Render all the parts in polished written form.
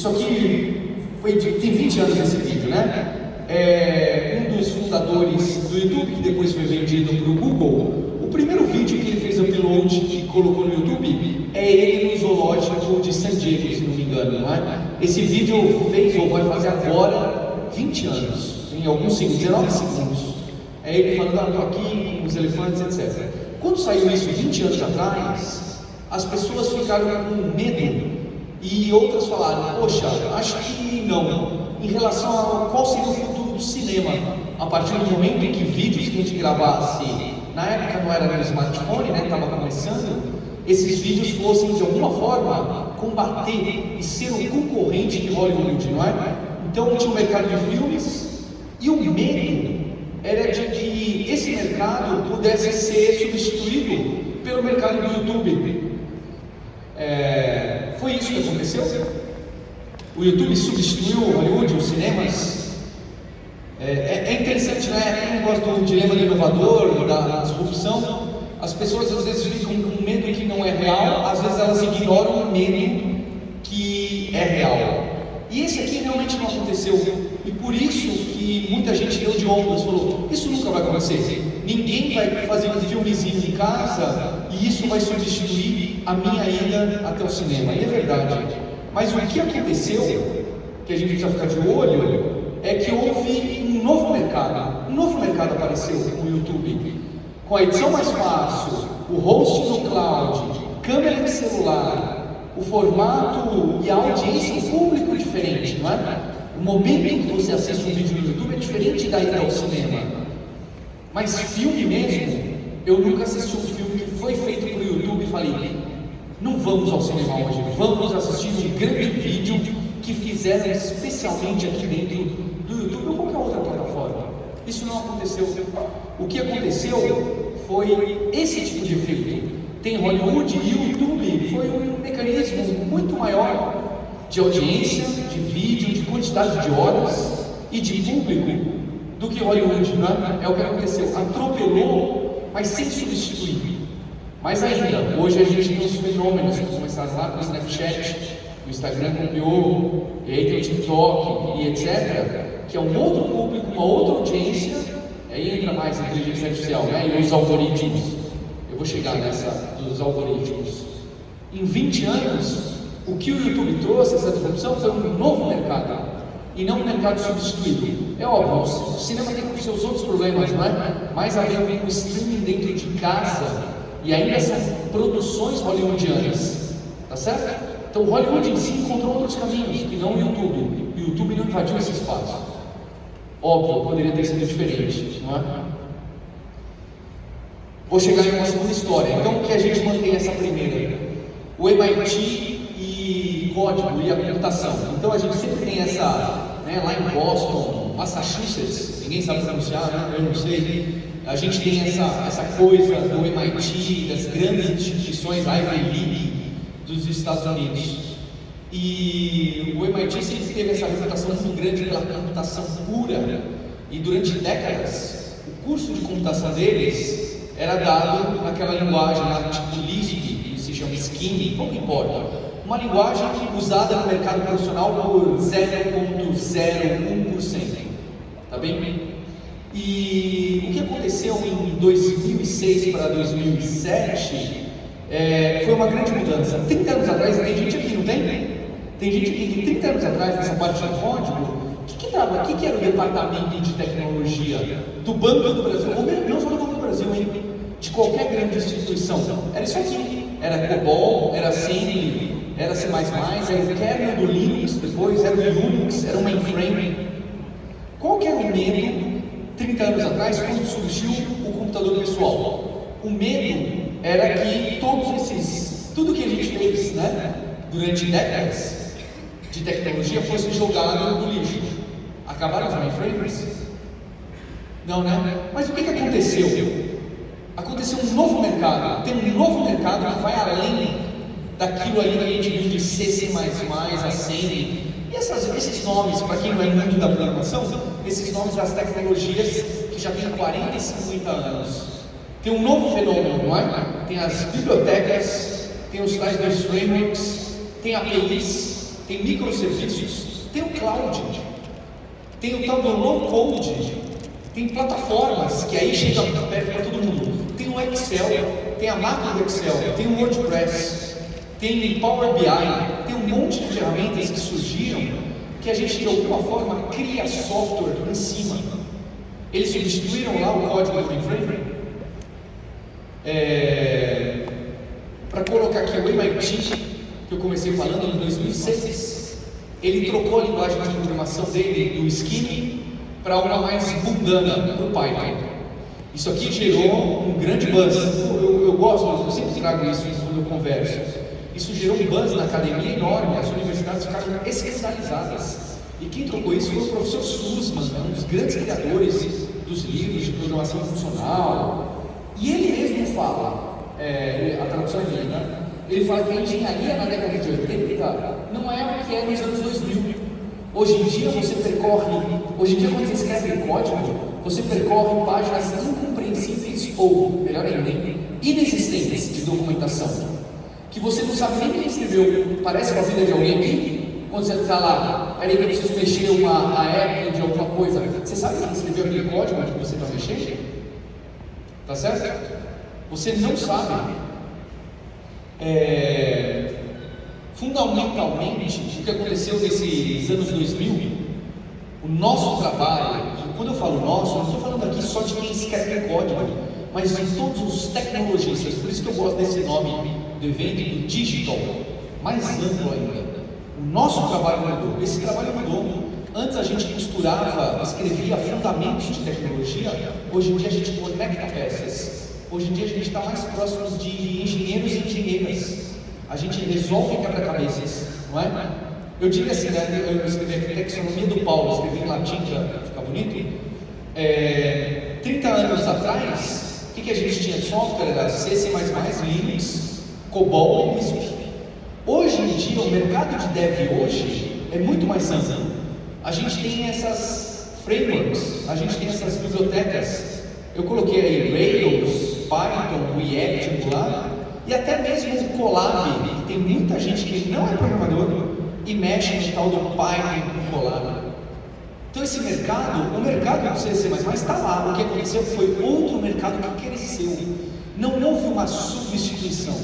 Isso aqui tem 20 anos esse vídeo, né? Um dos fundadores do YouTube, que depois foi vendido para o Google, o primeiro vídeo que ele fez upload e colocou no YouTube é ele no zoológico de San Diego, se não me engano, não é? Esse vídeo fez ou vai fazer agora 20 anos, em alguns segundos, 19 segundos. É ele falando, estou aqui com os elefantes, etc. Quando saiu isso 20 anos atrás, as pessoas ficaram com medo e outras falaram, poxa, acho que não. Em relação a qual seria o futuro do cinema, a partir do momento em que vídeos que a gente gravasse, na época não era no smartphone, né, estava começando, esses vídeos fossem de alguma forma combater e ser um concorrente de Hollywood, não é? Então tinha o mercado de filmes e o medo era de que esse mercado pudesse ser substituído pelo mercado do YouTube. Foi isso que aconteceu? O YouTube substituiu o Hollywood, os cinemas. É interessante, né? Aquele negócio do dilema do inovador, da disrupção. As pessoas às vezes ficam com medo que não é real, às vezes elas ignoram o medo que é real. E esse aqui realmente não aconteceu. E por isso que muita gente deu de ombros, falou, isso nunca vai acontecer. Ninguém vai fazer um filmezinho em casa e isso vai substituir a minha ida até o cinema. E é verdade. Mas o que aconteceu, que a gente precisa ficar de olho, é que houve um novo mercado. Um novo mercado apareceu no YouTube. Com a edição mais fácil, o hosting no cloud, câmera de celular, o formato e a audiência, o público diferente, não é? O momento em que você assiste um vídeo no YouTube é diferente da ida ao cinema. Mas filme mesmo, eu nunca assisti um filme que foi feito para o YouTube e falei, não vamos ao cinema hoje, vamos assistir um grande vídeo que fizeram especialmente aqui dentro do YouTube ou qualquer outra plataforma. Isso não aconteceu. O que aconteceu foi esse tipo de efeito. Tem Hollywood e o YouTube foi um mecanismo muito maior de audiência, de vídeo, de quantidade de horas e de público do que Hollywood, né? É o que aconteceu. Atropelou, mas sem substituir. Mas ainda, hoje a gente tem os fenômenos que começaram lá com o Snapchat, o Instagram copiou, e aí tem o TikTok e etc., que é um outro público, uma outra audiência, aí entra mais a inteligência artificial, né? E os algoritmos. Eu vou chegar nessa dos algoritmos. Em 20 anos, o que o YouTube trouxe, essa disrupção, foi um novo mercado, e não um mercado substituído. É óbvio, o cinema tem os seus outros problemas, não é? Mais a ver com o streaming dentro de casa, e ainda são produções hollywoodianas, tá certo? Então Hollywood em si encontrou outros caminhos, que não o YouTube. E o YouTube não invadiu esse espaço. Óbvio, poderia ter sido diferente, não é? Vou chegar em uma segunda história. Então, que a gente mantém essa primeira. O MIT e código e a computação. Então, a gente sempre tem essa, né, lá em Boston, Massachusetts, ninguém sabe pronunciar, né? Eu não sei. A gente tem essa coisa do MIT, das grandes instituições Ivy League dos Estados Unidos. E o MIT sempre teve essa reputação muito grande pela computação pura. E durante décadas, o curso de computação deles era dado naquela linguagem lá, tipo Lisp, que se chama Scheme, pouco importa. Uma linguagem usada no mercado profissional por 0,01%. Tá bem? E o que aconteceu em 2006 para 2007 foi uma grande mudança. 30 anos atrás, tem gente aqui, não tem? Tem gente aqui que 30 anos atrás, nessa parte de código, o que era o departamento de tecnologia do Banco do Brasil? Ou não só do Banco do Brasil, hein? De qualquer grande instituição. Era isso aqui. Era COBOL, era Assembly, era C++, era o kernel do Linux, depois era o Unix, era o mainframe. Qual que era o medo 30 anos atrás, quando surgiu o computador pessoal? O medo era que tudo que a gente fez, né, durante décadas de tecnologia fosse jogado no lixo. Acabaram os mainframes? Não, né? Mas o que aconteceu? Aconteceu um novo mercado. Tem um novo mercado que vai além daquilo ali que a gente viu de C, C++, Assembly. E esses nomes, para quem não é muito da programação, esses nomes das tecnologias que já têm 40 e 50 anos. Tem um novo fenômeno, não é? Tem as bibliotecas, tem os tais dos frameworks, tem APIs, tem microserviços, tem o cloud, tem o tal do low code, tem plataformas que aí chega perto para todo mundo. Tem o Excel, tem a máquina do Excel, tem o WordPress, tem o Power BI, tem um monte de ferramentas que surgiram que a gente de alguma forma cria software em cima. Eles substituíram lá o código do mainframe. Para colocar aqui o MIT, que eu comecei falando em 2006, ele trocou a linguagem de programação dele do Scheme para uma mais mundana, o Python. Isso aqui gerou um grande buzz. Eu gosto, eu sempre trago isso quando eu converso. Isso gerou um buzz na academia enorme, as universidades ficaram escandalizadas. E quem trocou isso foi o professor Sussman, um dos grandes criadores dos livros de programação funcional. E ele mesmo fala, a tradução é minha, né? Ele fala que a engenharia na década de 80 não é o que é nos anos 2000. Hoje em dia, quando você escreve código, você percorre páginas incompreensíveis ou, melhor ainda, inexistentes de documentação, que você não sabe nem quem escreveu. Parece com a vida de alguém aqui, quando você está lá, peraí que eu preciso mexer a app de alguma coisa, você sabe quem escreveu aquele código que você está mexendo? Tá certo? Você não sabe. Fundamentalmente, o que aconteceu nesses anos 2000, o nosso trabalho, quando eu falo nosso, eu não estou falando aqui só de quem escreve código, mas de todos os tecnologistas. Por isso que eu gosto desse nome do evento, do digital, mais amplo ainda. O nosso trabalho mudou, esse trabalho mudou. Antes a gente costurava, escrevia fundamentos de tecnologia, hoje em dia a gente conecta peças. Hoje em dia a gente está mais próximo de engenheiros e engenheiras. A gente resolve quebra-cabeças, não é? Eu diria assim, né? Eu escrevi aqui taxonomia do Paulo, escrevi em latim para ficar bonito. 30 anos atrás, o que a gente tinha de software? Era C, C++, Linux, COBOL e Lisp. Hoje em dia, o mercado de dev hoje é muito mais amplo. A gente tem essas frameworks, a gente tem essas bibliotecas. Eu coloquei aí Rails, Python, React, Angular, e até mesmo o Colab, que tem muita gente que não é programador e mexe no tal do Python com Colab. Então esse mercado, o mercado do C++ está lá. O que aconteceu foi outro mercado que cresceu. Não houve uma substituição.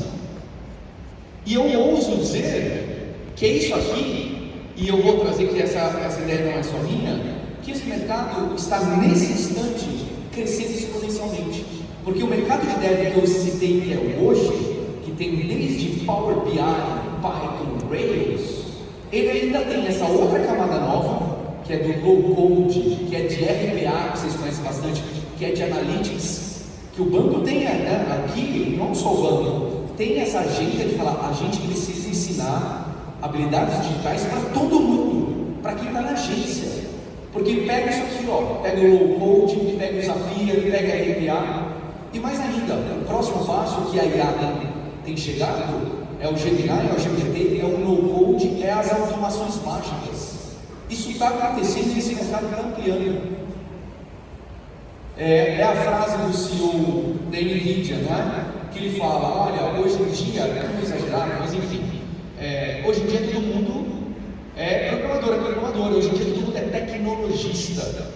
E eu ouso dizer que é isso aqui, e eu vou trazer que essa ideia não é só minha, que esse mercado está nesse instante crescendo exponencialmente. Porque o mercado de dev que eu citei que é hoje, que tem desde Power BI, Python, Rails, ele ainda tem essa outra camada nova, que é do low code, que é de RPA, que vocês conhecem bastante, que é de analytics, que o banco tem, né, aqui, não só o banco, tem essa agenda de falar, a gente precisa ensinar habilidades digitais para todo mundo, para quem está na agência. Porque pega isso aqui, ó, pega o low code, pega o Zapier, pega a RPA, e mais ainda, o próximo passo que a IA tem chegado é o Gemini, é o GPT, é o low code, é as automações mágicas. Isso está acontecendo e esse mercado está ampliando. É a frase do CEO da NVIDIA, não é? Que ele fala, olha, hoje em dia, não vou exagerar, mas enfim, hoje em dia todo mundo é programador, hoje em dia todo mundo é tecnologista.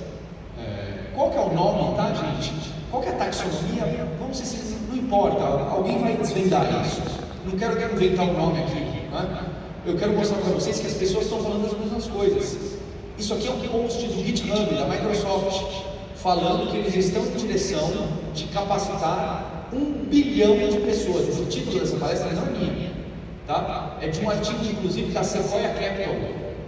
Qual que é o nome, tá, gente? Qual que é a taxonomia? Vamos dizer assim, não importa, alguém vai desvendar isso. Não quero inventar um nome aqui, né? Eu quero mostrar para vocês que as pessoas estão falando as mesmas coisas. Isso aqui é um post do GitHub, da Microsoft, falando que eles estão em direção de capacitar 1 bilhão de pessoas. Esse título dessa palestra não é minha, tá? É de um artigo, inclusive, da Sequoia Capital,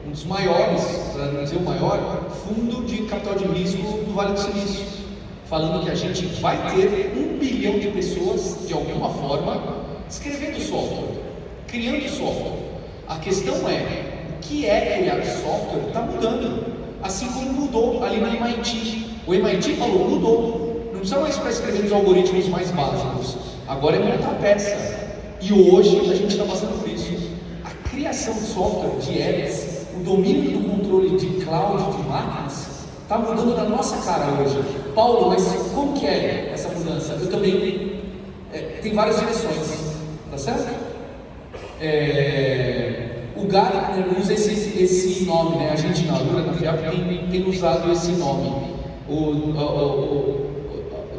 um dos maiores, para não dizer o maior, fundo de capital de risco do Vale do Silício, falando que a gente vai ter 1 bilhão de pessoas, de alguma forma, escrevendo software, criando software. A questão é, o que é criar software está mudando, assim como mudou ali no MIT. O MIT falou, mudou, não precisa mais para escrever os algoritmos mais básicos, agora é montar peça. E hoje a gente está passando por isso. A criação de software, de apps, o domínio do controle de cloud, de máquinas, está mudando na nossa cara hoje. Paulo, mas como que é essa mudança? Eu também, tem várias direções, tá certo? O Gartner usa esse nome, né? A gente na Alura, na FIAP, tem usado esse nome, o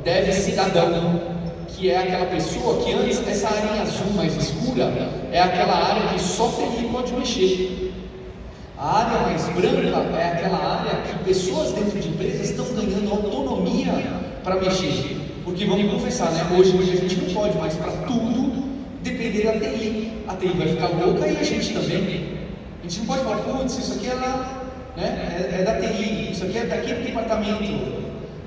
dev cidadão, que é aquela pessoa que antes, essa área azul mais escura, é aquela área que só TI pode mexer. A área mais branca é aquela área que pessoas dentro de empresas estão ganhando autonomia para mexer. Porque vamos confessar, né? Hoje a gente não pode mais para tudo depender da TI. A TI vai ficar louca e a gente também. A gente não pode falar, putz, isso aqui é lá, né? É da TI, isso aqui é daquele departamento,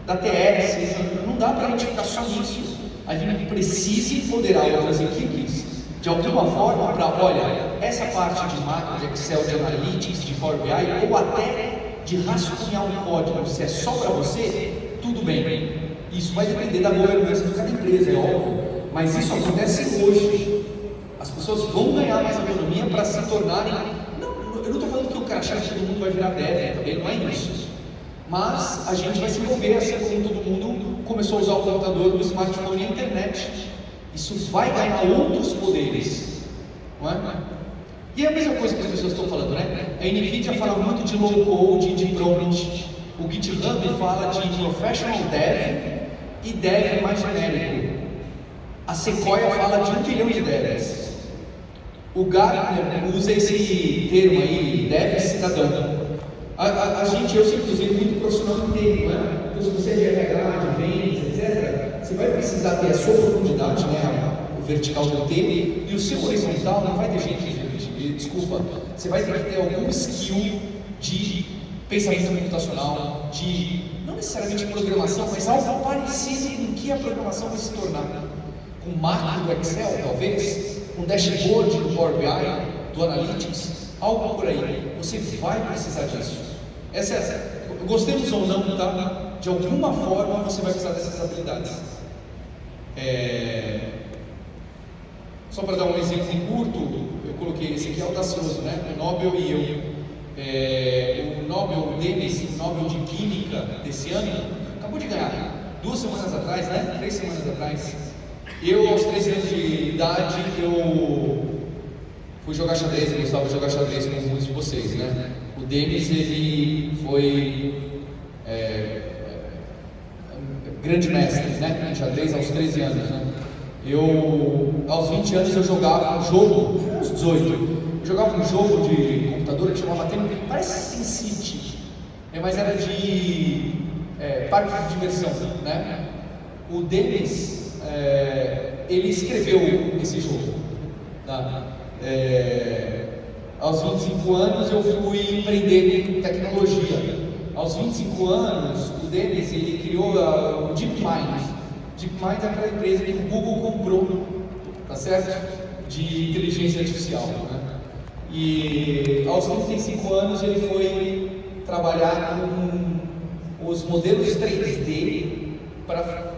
da TS. Não dá para a gente ficar só nisso. A gente precisa empoderar outras equipes de alguma forma para, olha, essa parte de macro, de Excel, de Analytics, de Power BI, ou até de rascunhar um código, se é só para você, tudo bem. Isso vai depender da governança de cada empresa, é óbvio, mas isso acontece hoje. As pessoas vão ganhar mais autonomia para se tornarem. Não, eu não estou falando que o crachá de todo mundo vai virar dev, também não é isso. Mas a gente vai se envolver, assim como todo mundo começou a usar o computador, o smartphone e a internet. Isso vai ganhar outros poderes, não é? E é a mesma coisa que as pessoas estão falando, né? A NVIDIA fala muito de low code, de prompt. O GitHub fala de professional dev e dev mais genérico. A Sequoia fala de 1 bilhão de devs. O Gartner usa esse termo aí, dev cidadão. A gente, eu sempre usei muito profissional inteiro, né? Então, se você é de RH, de vendas, etc., você vai precisar ter a sua profundidade, né? O vertical do tema, e o seu horizontal não vai ter gente, desculpa, você vai ter que ter algum skill de pensamento computacional, de, não necessariamente programação, mas algo parecido com o que a programação vai se tornar. Com macro do Excel, talvez, com dashboard do Power BI, do Analytics, algo por aí. Você vai precisar disso. Gostemos ou não, tá? De alguma forma você vai precisar dessas habilidades. Só para dar um exemplo curto, eu coloquei esse aqui, é audacioso, né? O Nobel e eu. O Nobel deles, o Nobel de Química desse ano, acabou de ganhar. 2 semanas atrás, né? 3 semanas atrás. Eu, aos 13 anos de idade, eu fui jogar xadrez, eu gostava de jogar xadrez com muitos de vocês, né? O Denis, ele foi grande mestre, né? Em xadrez aos 13 anos, né? Aos 20 anos, eu jogava um jogo, uns 18, eu jogava um jogo de computador que chamava parece SimCity, mas era de parque de diversão, né? O Denis, ele escreveu esse jogo, tá? Aos 25 anos eu fui empreender em tecnologia. Aos 25 anos, o Denis, ele criou o DeepMind. DeepMind é aquela empresa que o Google comprou, tá certo? De inteligência artificial, né? E aos 35 anos ele foi trabalhar com os modelos 3D para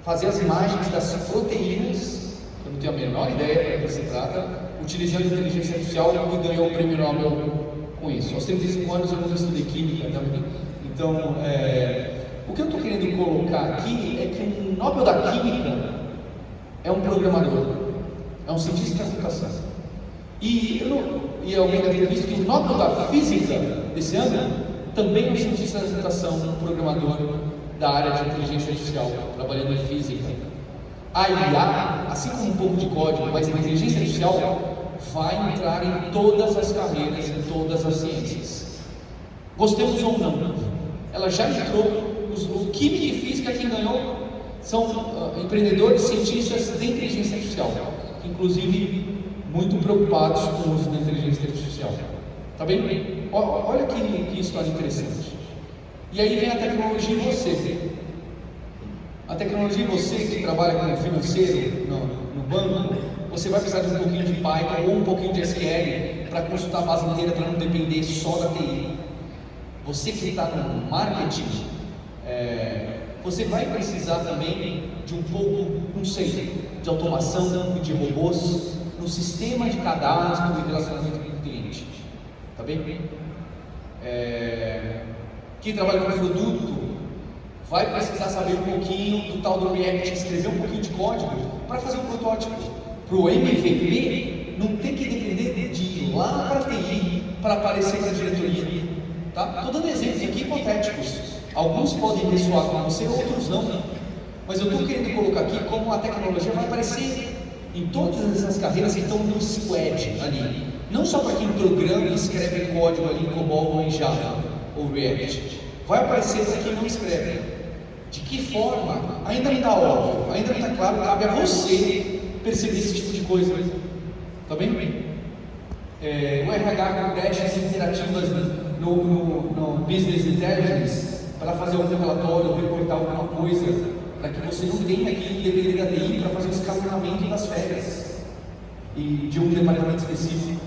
fazer as imagens das proteínas. Eu não tenho a menor ideia do que se trata, utilizando inteligência artificial, e ganhou o prêmio Nobel com isso. Aos 35 anos eu não estudei química também. Então, o que eu estou querendo colocar aqui é que o Nobel da Química é um programador, é um cientista da computação. E alguém deve ter visto que o Nobel da Física desse ano também é um cientista da computação, um programador da área de inteligência artificial, trabalhando em física. A IA, assim como um pouco de código, mas a inteligência artificial vai entrar em todas as carreiras, em todas as ciências. Gostemos ou não, ela já entrou. O química e física quem ganhou são empreendedores, cientistas de inteligência artificial, inclusive muito preocupados com o uso da inteligência artificial. Tá bem? Olha que história interessante. E aí vem a tecnologia em você. A tecnologia em você que trabalha com financeiro no banco, você vai precisar de um pouquinho de Python ou um pouquinho de SQL para consultar a base inteira, para não depender só da TI. Você que está no marketing, você vai precisar também de um pouco, não sei, de automação e de robôs no sistema de cadastro e relacionamento com o cliente. Tá bem? Quem trabalha com produto vai precisar saber um pouquinho do tal do React, escrever um pouquinho de código para fazer um protótipo. Para o MVP não ter que depender de ir lá para a TI para aparecer na diretoria. Tá? Estou dando exemplos aqui hipotéticos. Alguns podem ressoar com você, outros não. Mas eu estou querendo colocar aqui como a tecnologia vai aparecer em todas essas carreiras que estão no squad ali. Não só para quem programa e escreve código ali em COBOL ou em Java ou React. Vai aparecer para quem não escreve. De que forma? Ainda não está óbvio, ainda não está claro. Cabe a você perceber esse tipo de coisa. Tá bem? O RH com testes interativas no Business Intelligence para fazer algum relatório, reportar alguma coisa, para que você não tenha que depender da TI para fazer o escalonamento das férias e de um departamento específico.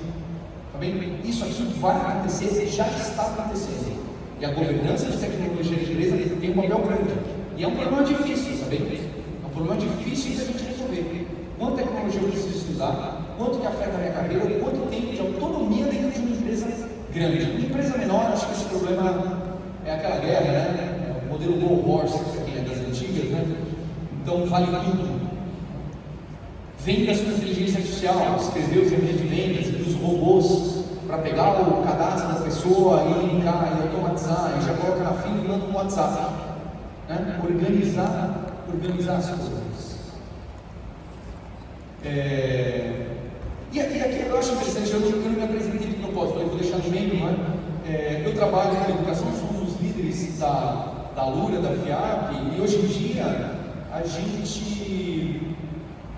Tá bem? Isso aqui vai acontecer, já está acontecendo. E a governança de tecnologia da empresa tem um papel grande. E é um problema difícil, tá bem? É um problema difícil da gente resolver. Quanta tecnologia eu preciso estudar, quanto que afeta a minha carreira, quanto tempo de autonomia dentro de uma empresa grande. Uma empresa menor, acho que esse problema é aquela guerra, né? É o modelo Go Horse, que é das antigas, né? Então vale tudo. Vendas com inteligência artificial, escrever os e-mails de vendas e os robôs para pegar o cadastro da pessoa e linkar e automatizar, e já coloca na fila e manda no WhatsApp. Né? Organizar as coisas. E aqui eu acho interessante, eu não me apresentei de propósito, eu vou deixar no meio, não é? Eu trabalho com educação, sou um dos líderes da Lura, da FIAP, e hoje em dia a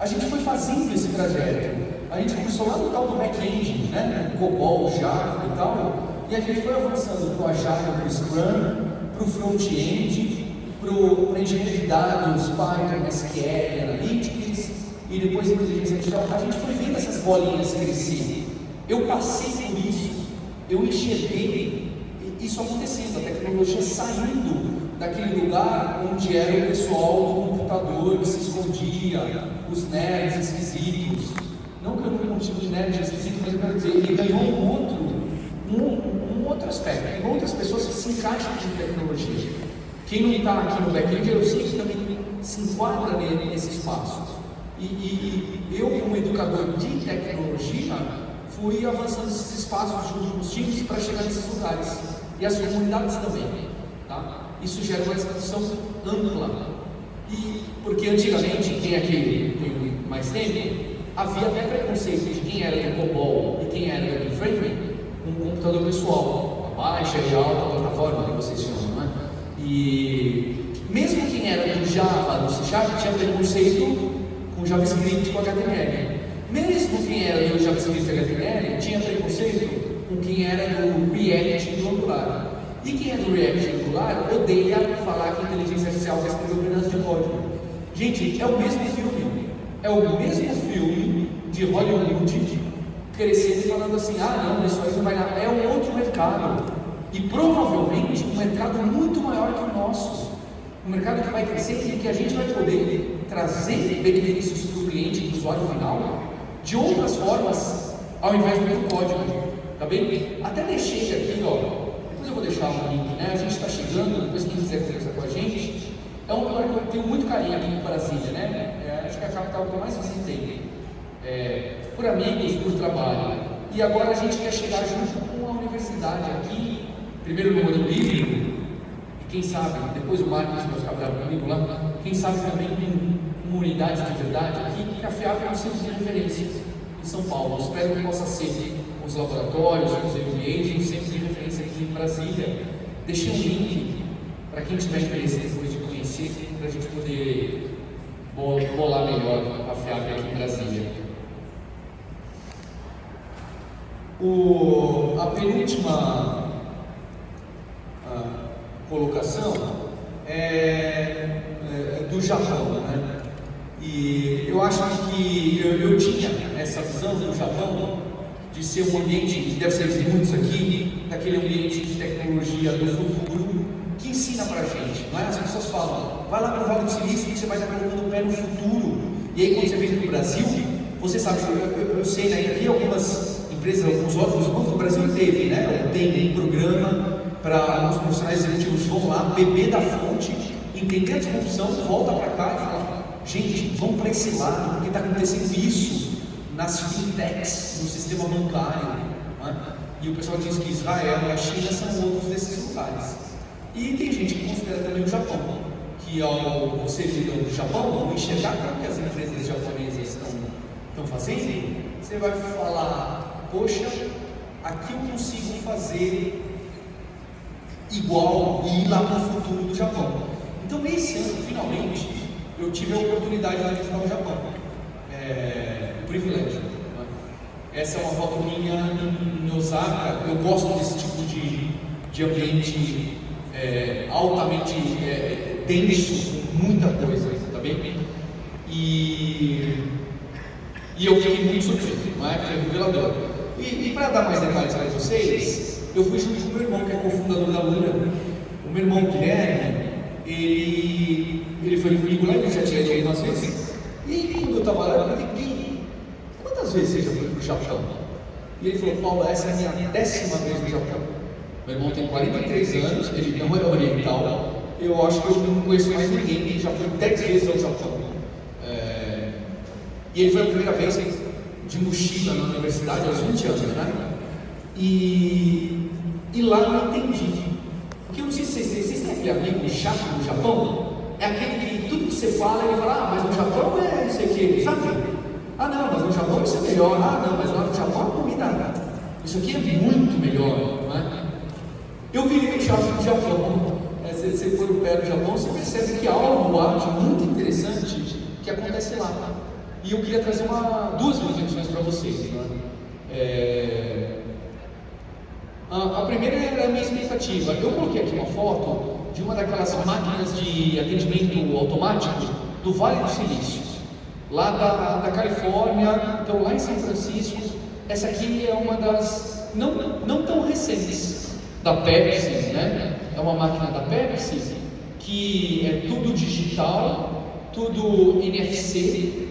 gente foi fazendo esse trajeto. A gente começou lá no tal do back-end, né? COBOL, Java e tal, e a gente foi avançando para o Agile, para o Scrum, para o front-end, para engenharia de dados, Python, SQL, Analytics, e depois inteligência artificial. A gente foi vendo essas bolinhas crescer. Eu passei por isso, eu enxerguei isso acontecendo, a tecnologia saindo daquele lugar onde era o pessoal do computador que se escondia, os nerds esquisitos. Não que eu não tenha um tipo de nerd esquisito, mas eu quero dizer, ele ganhou um outro aspecto, tem outras pessoas que se encaixam em tecnologia. Quem não está aqui no back-end, eu sei que também se enquadra nesse espaço. E eu, como educador de tecnologia, fui avançando esses espaços junto com os times para chegar nesses lugares. E as comunidades também. Tá? Isso gera uma discussão ampla. Porque antigamente, quem aqui tem mais tempo, havia até preconceito de quem era do COBOL e quem era do mainframe com o computador pessoal, a baixa e a alta plataforma que vocês chamam, né? E mesmo quem era do Java, do C# tinha preconceito com JavaScript e com HTML. Mesmo quem era do JavaScript e HTML tinha preconceito com quem era do React e do Angular. E quem é do React e Angular odeia falar que inteligência artificial vai escrever um pedaço de código. Gente, é o mesmo filme. É o mesmo filme de Hollywood crescendo e falando assim, não, isso aí não vai dar. É um outro mercado. E provavelmente um mercado muito maior que o nosso. Um mercado que vai crescer e que a gente vai poder trazer benefícios para o cliente, para o usuário final, de outras formas, ao invés do código. Tá bem? Até deixei aqui, depois eu vou deixar um link, né? A gente está chegando, depois quem quiser conversar com a gente. É um lugar que eu tenho muito carinho aqui em Brasília, né? Acho que é a capital que eu mais visitei. Por amigos, por trabalho. E agora a gente quer chegar junto com a universidade aqui, primeiro no modelo híbrido, e quem sabe, depois o Marcos vai ficar bravo comigo lá, quem sabe também com uma unidade de verdade aqui, que a FIAP é um centro de referência em São Paulo. Eu espero que possa ser com os laboratórios, com os MBAs, um centro de referência aqui em Brasília. Deixei um link para quem tiver interesse depois de conhecer, para a gente poder bolar melhor a FIAP aqui em Brasília. A penúltima colocação é do Japão, né? E eu acho que eu tinha essa visão do Japão de ser um ambiente, que deve ser de muitos aqui, daquele ambiente de tecnologia do futuro, que ensina pra gente, não é? As pessoas falam, vai lá para o Vale do Silício que você vai estar colocando o pé no futuro. E aí quando você vem para o Brasil, você sabe, eu sei, né? Aqui algumas empresas, alguns órgãos, o Brasil teve, né? Tem um programa para os profissionais executivos vão lá, beber da fonte, entender a disrupção, volta para cá e fala, gente, vamos para esse lado, porque está acontecendo isso nas fintechs, no sistema bancário, né? E o pessoal diz que Israel e a China são outros desses lugares. E tem gente que considera também o Japão, que ao você vir ao Japão, ao enxergar como que as empresas japonesas estão fazendo, você vai falar, poxa, aqui eu consigo fazer igual e ir lá para o futuro do Japão. Então esse ano, finalmente, eu tive a oportunidade de visitar o Japão. O privilégio. Né? Essa é uma foto minha em Osaka. Eu gosto desse tipo de ambiente altamente denso, muita coisa, tá bem? E eu fiquei muito surpreso, não é? Foi revelador. E para dar mais detalhes para vocês, eu fui junto com o meu irmão, que é cofundador da Lura. O meu irmão Guilherme, ele foi comigo lá, ele já tinha ido algumas vezes. E quando eu estava lá, eu perguntei, quantas vezes você já foi para o Japão? E ele falou, Paulo, essa é a minha 10ª vez no Japão. Meu irmão tem 43 anos, ele não é oriental. Eu acho que eu não conheço mais ninguém que já foi 10 vezes ao Japão. E ele foi a primeira vez de mochila na universidade, aos 20 anos, né? E lá eu entendi. Porque eu não sei se vocês têm aquele amigo chato no Japão, é aquele que tudo que você fala, ele fala, mas no Japão é não sei o que, sabe? Não, mas no Japão isso é melhor. Não, mas lá no Japão a comida, isso aqui é muito melhor, não é? Eu virei chato do Japão. Você for pé do Japão, você percebe que há algo lá de muito interessante que acontece lá. E eu queria trazer duas reflexões para vocês. Né? A primeira é a minha expectativa. Eu coloquei aqui uma foto de uma daquelas máquinas de atendimento automático do Vale do Silício, lá da Califórnia. Então, lá em São Francisco, essa aqui é uma das não tão recentes da Pepsi, né? É uma máquina da Pepsi que é tudo digital, tudo NFC.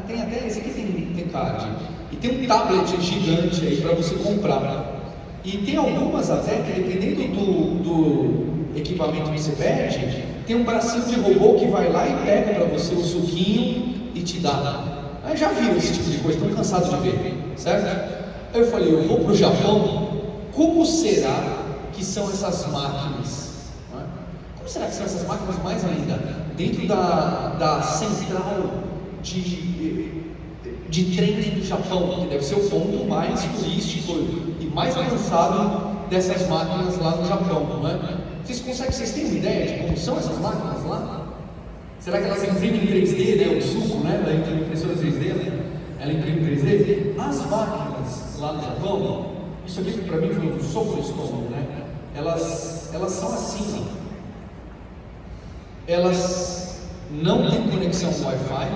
Tem até esse aqui tem card. E tem um tablet gigante aí para você comprar. E tem algumas até que, dependendo do equipamento que você pede, tem um bracinho de robô que vai lá e pega para você o suquinho e te dá. Aí já viram esse tipo de coisa, estão cansados de ver, certo? Aí eu falei, eu vou para o Japão, como será que são essas máquinas? Como será que são essas máquinas mais ainda? Dentro da central de trens do Japão, que deve ser o ponto mais turístico e mais avançado dessas máquinas lá no Japão, não é? Vocês têm uma ideia de como são essas máquinas lá? Será que elas imprimem em 3D, né? O suco, né? Da impressora 3D, né? Ela imprime em 3D? As máquinas lá no Japão, isso aqui para mim foi um soco no estômago, né? Elas são assim, ó. Elas não têm conexão Wi-Fi.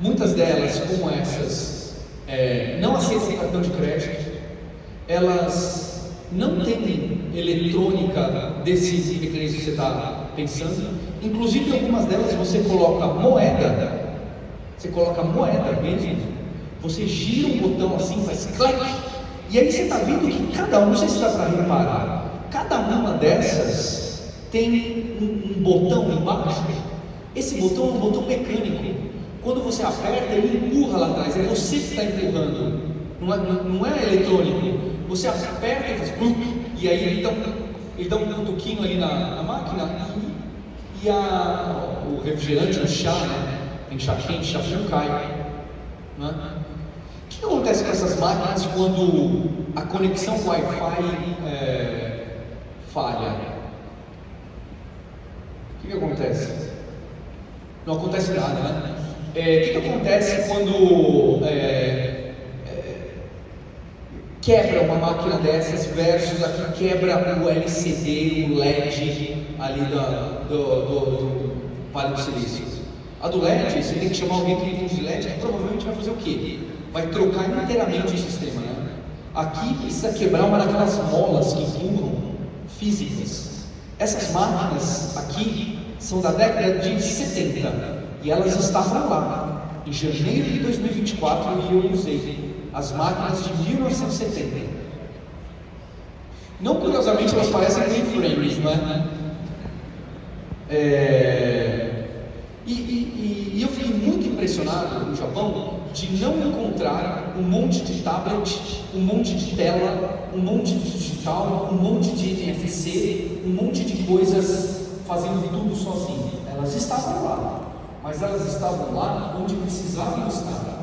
Muitas delas, como essas, não aceitam cartão de crédito. Elas não têm eletrônica desse mecanismo que você está pensando. Inclusive, algumas delas você coloca moeda mesmo. Você gira um botão assim, faz clac. E aí você está vendo que não sei se dá para reparar, cada uma dessas tem um botão embaixo. Esse botão é um botão mecânico. Quando você aperta, ele empurra lá atrás, é você que está empurrando, não é eletrônico. Você aperta e faz plum, e aí ele dá um cutuquinho ali na máquina e o refrigerante, o chá, né? Tem chá quente, chá frio cai. Né? O que acontece com essas máquinas quando a conexão Wi-Fi falha? O que acontece? Não acontece nada, né? O que acontece quando quebra uma máquina dessas versus a que quebra o LCD, o LED ali do Vale do Silício? A do LED, você tem que chamar alguém que entende de LED, que provavelmente vai fazer o quê? Vai trocar inteiramente o sistema, né? Aqui precisa quebrar uma daquelas molas que empurram físicas. Essas máquinas aqui são da década de 70 e elas estavam lá em janeiro de 2024 e eu usei as máquinas de 1970. Não curiosamente elas parecem mainframes, não é? E eu fiquei muito impressionado no Japão de não encontrar um monte de tablet, um monte de tela, um monte de digital, um monte de NFC, um monte de coisas fazendo tudo sozinho. Elas estavam lá, mas elas estavam lá onde precisavam estar.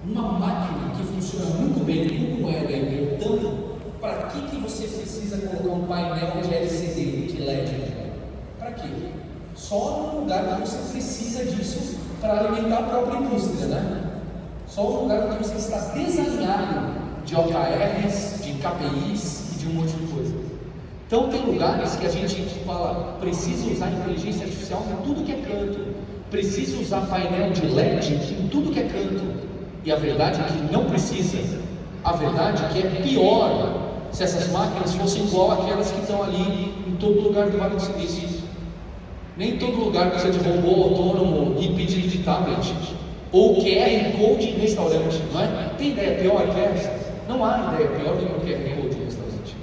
Uma máquina que funciona muito bem, como ela é, então, para que você precisa colocar um painel de LCD, de LED? Para quê? Só no lugar que você precisa disso para alimentar a própria indústria, né? Só no lugar que você está desalinhado de OKRs, de KPIs e de um monte de coisa. Então tem lugares que a gente fala, precisa usar inteligência artificial em tudo que é canto, precisa usar painel de LED em tudo que é canto. E a verdade é que não precisa. A verdade é que é pior se essas máquinas fossem igual àquelas que estão ali em todo lugar do Vale do Silício. Nem em todo lugar precisa de robô autônomo e pedido de tablet, ou QR Code em restaurante, não é? Tem ideia pior que essa? Não há ideia pior do que o QR Code em restaurante.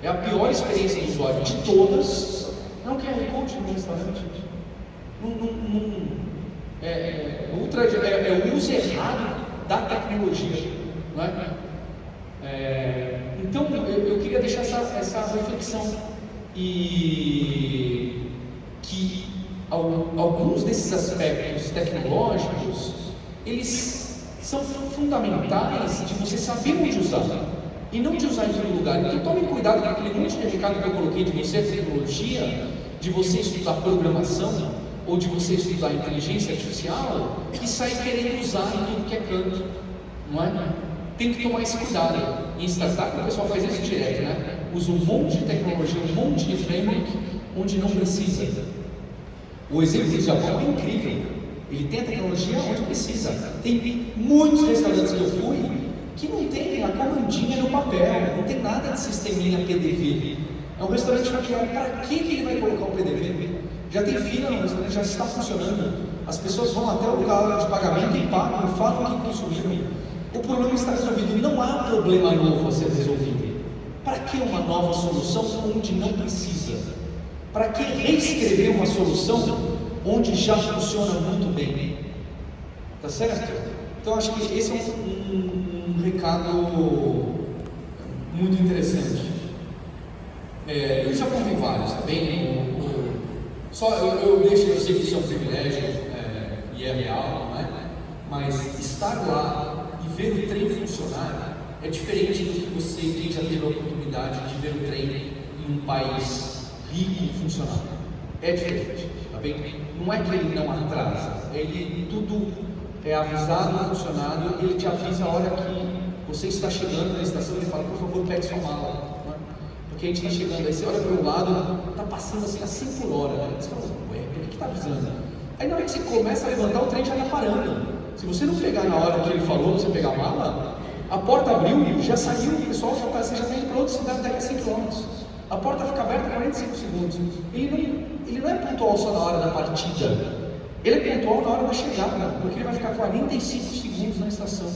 É a pior experiência do usuário de todas. Não QR Code em restaurante. É o uso errado da tecnologia, não é? Então eu queria deixar essa reflexão, e que alguns desses aspectos tecnológicos, eles são fundamentais de você saber onde usar, e não de usar em todo lugar. Então tome cuidado com aquele monte de recado que eu coloquei de você tecnologia, de você estudar programação, ou de você estudar inteligência artificial, e sair querendo usar em tudo que é canto, não é? Tem que tomar esse cuidado. Em startup o pessoal faz isso direto, né? Usa um monte de tecnologia, um monte de framework, onde não precisa. O exemplo do Japão é incrível. Ele tem a tecnologia onde precisa. Tem muitos restaurantes que eu fui que não tem a comandinha no papel, não tem nada de sisteminha PDV. É um restaurante familiar. Para que ele vai colocar o PDV? Já tem fila no restaurante, já está funcionando. As pessoas vão até o lugar de pagamento e pagam, falam o que consumiram. O problema está resolvido. Não há problema novo a ser resolvido. Para que uma nova solução onde não precisa? Para que reescrever uma solução onde já funciona muito bem? Tá certo? Então acho que esse é um recado muito interessante. Eu já contei vários, tá bem? Eu sei que isso é um privilégio, e é real, não é? Mas estar lá e ver o trem funcionar é diferente do que você que já teve a oportunidade de ver o trem em um país rico e funcionar. É diferente, tá bem? Não é que ele não atrasa, tudo é avisado, funcionado, ele te avisa a hora que você está chegando na estação, ele fala, por favor, pegue sua mala. Porque a gente está chegando, aí você olha para o lado, está passando assim a 100 por hora, né? Você fala, ué, o que está avisando? Aí na hora que você começa a levantar, o trem já está parando. Se você não pegar na hora que ele falou, você pegar a mala, a porta abriu, já saiu, o pessoal você já está indo para outra cidade daqui a 100 km. A porta fica aberta 45 segundos. Ele não é pontual só na hora da partida, ele é pontual na hora da chegada, porque ele vai ficar 45 segundos na estação,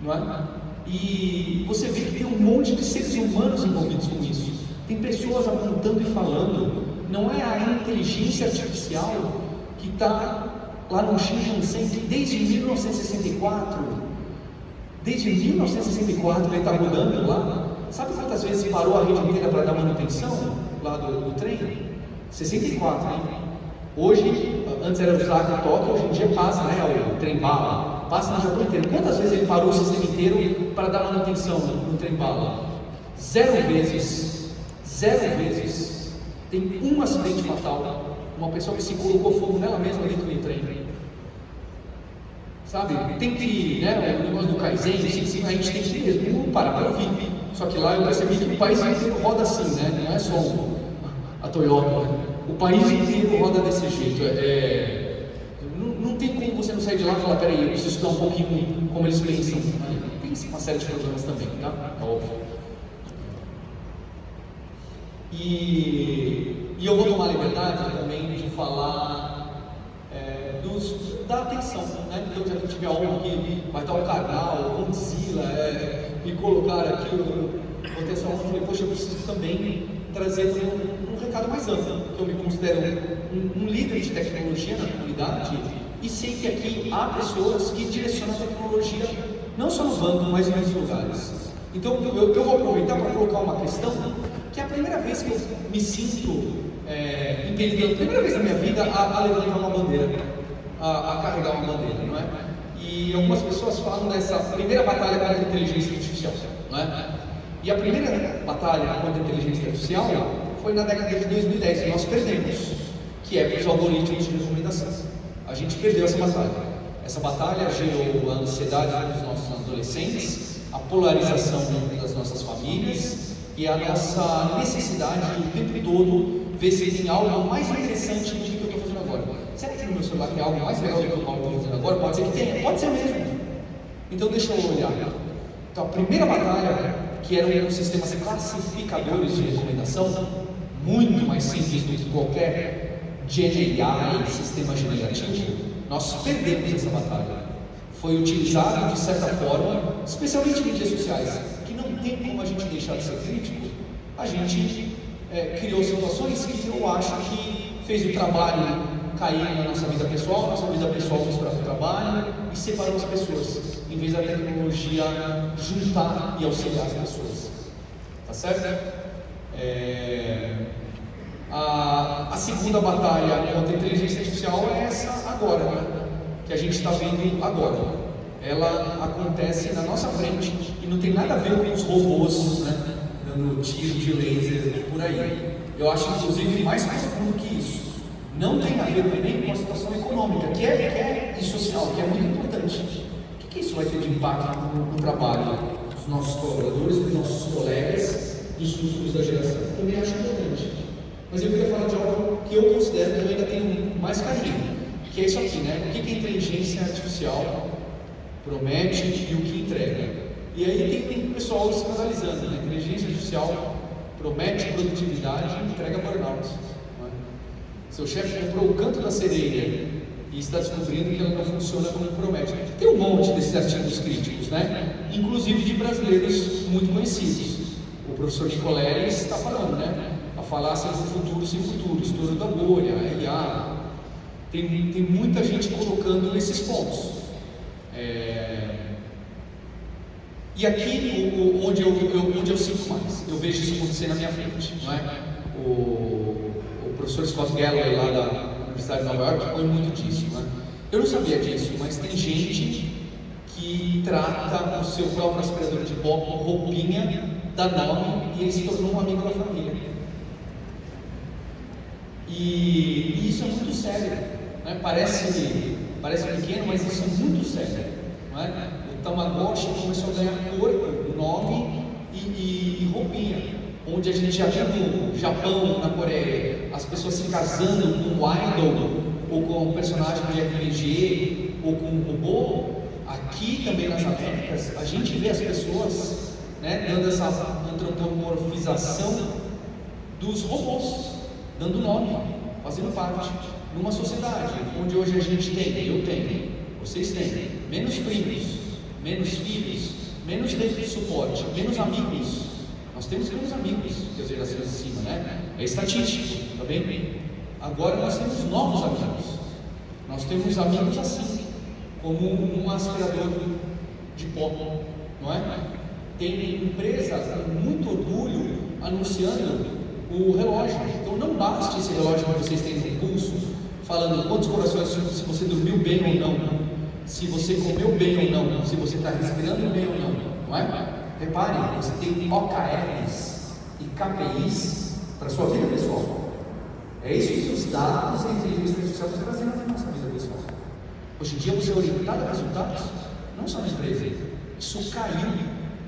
não é? E você vê que tem um monte de seres humanos envolvidos com isso. Tem pessoas apontando e falando. Não é a inteligência artificial que está lá no Shinkansen desde 1964. Desde 1964 ele está rodando lá. Sabe quantas vezes parou a rede inteira para dar manutenção lá do trem? 64, hein? Hoje, antes era o Osaka Tóquio, hoje em dia passa, né? O trem bala. Passa no Japão inteiro. Quantas vezes ele parou o sistema inteiro para dar manutenção no trem bala? 0 vezes. 0 vezes. Tem um acidente fatal. Uma pessoa que se colocou fogo nela mesma dentro do trem. Sabe? Tem que, né? O negócio do Kaizen, a gente tem que mesmo parar para ouvir. Só que lá eu percebi que o país inteiro roda assim, né? Não é só a Toyota. O país inteiro roda desse jeito. Não tem como você não sair de lá e falar, peraí, eu preciso estudar um pouquinho como eles pensam. Tem uma série de problemas também, tá? É óbvio. E eu vou tomar liberdade também de falar da atenção, né? Então já que eu tive a honra aqui, vai estar o Karnal, o Godzilla, me colocar aqui, eu vou ter essa honra, eu falei, poxa, eu preciso também trazer um recado mais amplo, que eu me considero um líder de tecnologia na comunidade, e sei que aqui há pessoas que direcionam a tecnologia, não só no banco, mas em outros lugares. Então eu vou aproveitar para colocar uma questão, que é a primeira vez que eu me sinto impedido, a primeira vez na minha vida, a levantar uma bandeira, a carregar uma bandeira, não é? E algumas pessoas falam dessa primeira batalha contra a inteligência artificial, não é? E a primeira batalha contra a inteligência artificial foi na década de 2010, e nós perdemos, que é os algoritmos de recomendação. A gente perdeu essa batalha. Essa batalha gerou a ansiedade dos nossos adolescentes, a polarização das nossas famílias e a nossa necessidade o tempo todo ver se tem algo mais interessante do que eu estou fazendo agora. Será que no meu celular tem algo mais legal do que eu estou fazendo agora? Pode ser que tenha, pode ser mesmo. Então deixa eu olhar. Então a primeira batalha, que eram sistemas classificadores de recomendação, muito mais simples do que qualquer GenAI, sistema generativo, nós perdemos essa batalha. Foi utilizado de certa forma, especialmente em mídias sociais, que não tem como a gente deixar de ser crítico. A gente criou situações que eu acho que fez o trabalho cair na nossa vida pessoal, nossa vida pessoal misturar com o trabalho e separou as pessoas, em vez da tecnologia juntar e auxiliar as pessoas. Tá certo? A segunda batalha contra a inteligência artificial é essa agora, né? Que a gente está vendo agora. Ela acontece na nossa frente e não tem nada a ver com os robôs, né, dando tiro de laser por aí. Eu acho inclusive mais profundo que isso. Não tem a ver também com a situação econômica, que é e social, que é muito importante. O que isso vai ter de impacto no trabalho dos nossos colaboradores, dos nossos colegas, dos futuros da geração? Também acho importante. Mas eu queria falar de algo que eu considero que eu ainda tenho mais carinho, que é isso aqui, né? O que a inteligência artificial promete e o que entrega. E aí tem o pessoal escandalizando, né? A inteligência artificial promete produtividade e entrega burnout. Não é? Seu chefe comprou o canto da sereia e está descobrindo que ela não funciona como promete. Tem um monte desses artigos críticos, né? Inclusive de brasileiros muito conhecidos. O professor Nicoleles está falando, né? A falácia do futuro sem futuro, estouro da bolha, a IA. Tem muita gente colocando esses pontos. E aqui onde eu sinto mais, eu vejo isso acontecer na minha frente, não é? O professor Scott Galloway lá da Universidade de Nova York põe muito disso, não é? Eu não sabia disso, mas tem gente que trata o seu próprio aspirador de pó com roupinha, dá nome e ele se tornou um amigo da família. E isso é muito sério, né? Parece pequeno, mas isso é muito sério, não é? O Tamagotchi começou a ganhar corpo, nome e roupinha, onde a gente já viu no Japão, na Coreia, as pessoas se casando com um idol, ou com um personagem de RPG, ou com um robô. Aqui também nas Américas, a gente vê as pessoas, né, dando essa antropomorfização dos robôs, dando nome, fazendo parte, numa sociedade onde hoje a gente tem, eu tenho, vocês têm, menos primos, menos filhos, menos rede de suporte, menos amigos. Nós temos menos amigos que as gerações de cima, né? É estatístico, tá bem? Agora nós temos novos amigos. Nós temos amigos assim, como um aspirador de pó, não é? Tem empresa com muito orgulho anunciando o relógio. Então não baste esse relógio que vocês têm no pulso, falando quantos corações, se você dormiu bem ou não, se você comeu bem ou não, se você está respirando bem ou não é? Reparem, você tem OKRs e KPIs para a sua vida pessoal. É isso que os dados e a inteligência artificial estão trazendo na nossa vida pessoal. Hoje em dia você é orientado a resultados, não só na empresa. Isso caiu,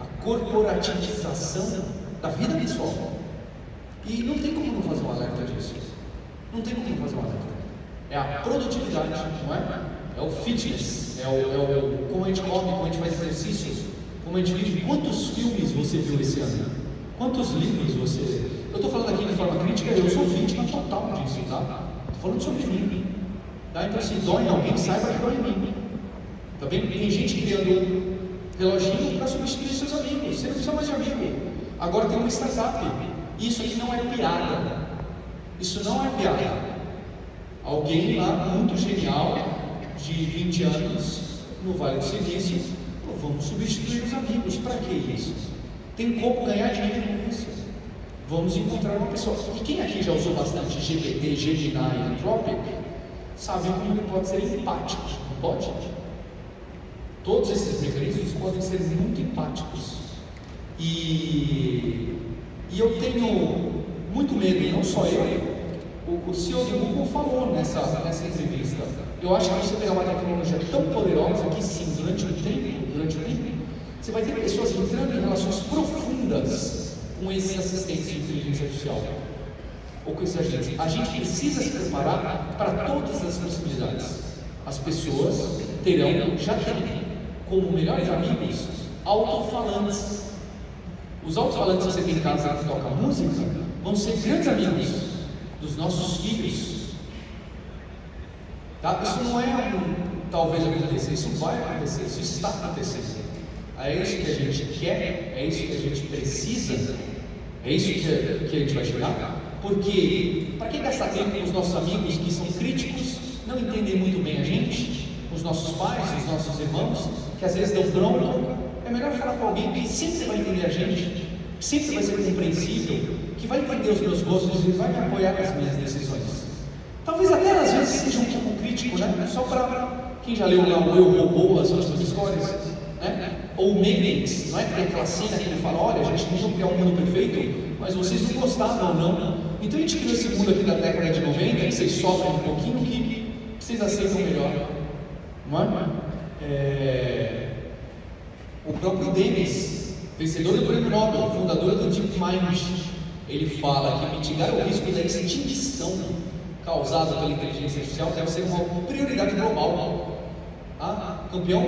a corporativização da vida pessoal. E não tem como não fazer um alerta disso. Não tem como não fazer um alerta. É a produtividade, não é? É o fitness, é o como a gente come, como a gente faz exercício, como a gente vive. Quantos filmes você viu esse ano? Quantos livros você... Eu estou falando aqui de forma crítica, eu sou vítima total disso, tá? Estou falando sobre mim, tá? Então se dói em alguém, saiba que dói em mim. Tá bem? Tem gente criando reloginho para substituir seus amigos. Você não precisa mais de amigo. Agora tem uma startup. Isso aqui não é piada. Isso não é piada. Alguém lá, muito genial, de 20 anos no Vale do Silício, vamos substituir os amigos. Para que isso? Tem como ganhar dinheiro com isso? Vamos encontrar uma pessoa. E quem aqui já usou bastante GPT, Gemini e Anthropic, sabe como ele pode ser empático, não pode? Todos esses mecanismos podem ser muito empáticos. E eu tenho muito medo, e não só eu. O CEO do Google falou nessa entrevista. Eu acho que você pegar uma tecnologia tão poderosa que sim, durante um tempo, você vai ter pessoas entrando em relações profundas com esses assistentes de inteligência artificial, ou com esses agentes. A gente precisa se preparar para todas as possibilidades. As pessoas já têm como melhores amigos alto-falantes. Os alto-falantes que você tem em casa que tocam música vão ser grandes amigos dos nossos filhos. Tá? Isso não é talvez aconteça, isso vai acontecer, isso está acontecendo. É isso que a gente quer, é isso que a gente precisa, é isso que a gente vai chegar. Porque, para que gastar tempo com os nossos amigos que são críticos, não entendem muito bem a gente, os nossos pais, os nossos irmãos, que às vezes dão bronca? É melhor falar com alguém que sempre vai entender a gente, sempre vai ser compreensível, que vai entender os meus gostos e vai me apoiar nas minhas decisões. Talvez até às vezes seja um pouco crítico, né? Só para quem já leu lá o Eu, Robô, as suas histórias, né? Ou o Matrix, não é? Que tem aquela cena que ele fala: olha, a gente tentou criar um mundo perfeito, mas vocês não gostavam, não. Então a gente criou esse mundo aqui da década de 90, que vocês sofrem um pouquinho, que vocês aceitam melhor, não é? O próprio Denis, vencedor do Prêmio Nobel, fundador do DeepMind, ele fala que mitigar o risco da extinção causada pela inteligência artificial deve ser uma prioridade global. Campeão,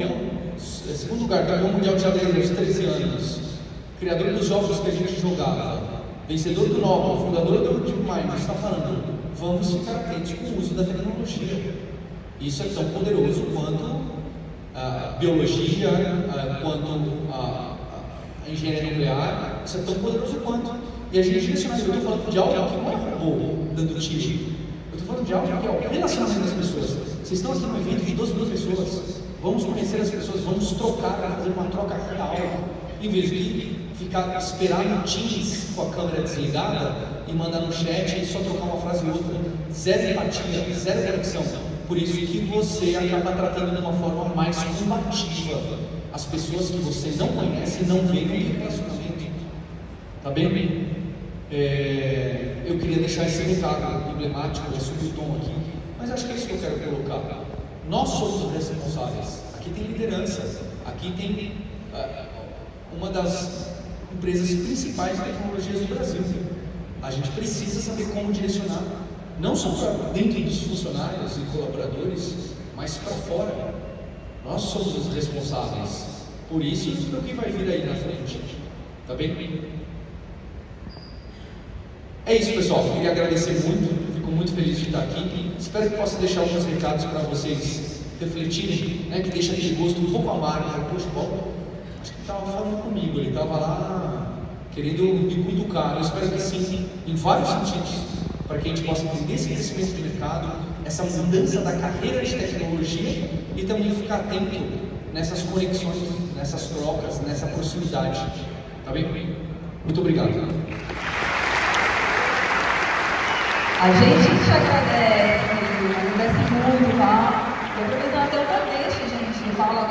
segundo lugar, campeão mundial de xadrez aos 13 anos, criador dos jogos que a gente jogava, vencedor do Nobel, fundador do DeepMind, está falando: vamos ficar atentos com o uso da tecnologia. Isso é tão poderoso quanto a biologia, quanto a engenharia nuclear. Isso é tão poderoso quanto. E a gente direcionar. Eu estou falando de algo que não é robô dando tiro. Eu estou falando de algo que é o relacionamento das pessoas. Vocês estão aqui num evento de 12 mil pessoas. Vamos conhecer as pessoas, vamos trocar, fazer uma troca real, em vez de esperar no Teams com a câmera desligada e mandar no chat e só trocar uma frase e outra. Zero empatia, zero conexão. Por isso que você acaba tratando de uma forma mais combativa as pessoas que você não conhece e não vê no relacionamento. Tá bem? Eu queria deixar esse recado emblemático, eu subi o tom aqui, mas acho que é isso que eu quero colocar. Nós somos responsáveis. Aqui tem liderança, aqui tem uma das empresas principais de tecnologias do Brasil. A gente precisa saber como direcionar, não só para dentro dos funcionários e colaboradores, mas para fora. Nós somos os responsáveis por isso e pelo que vai vir aí na frente. Tá bem? É isso, pessoal. Eu queria agradecer muito. Fico muito feliz de estar aqui. Espero que possa deixar alguns recados para vocês refletirem, né? Que deixa aquele gosto um pouco amargo. Poxa, Paulo, acho que estava falando comigo. Ele estava lá querendo me cutucar. Eu espero que sim, em vários sentidos, para que a gente possa entender esse crescimento de mercado, essa mudança da carreira de tecnologia e também ficar atento nessas conexões, nessas trocas, nessa proximidade. Tá bem? Muito obrigado. A gente te agradece muito, tá? E aproveitando até o gancho, gente, fala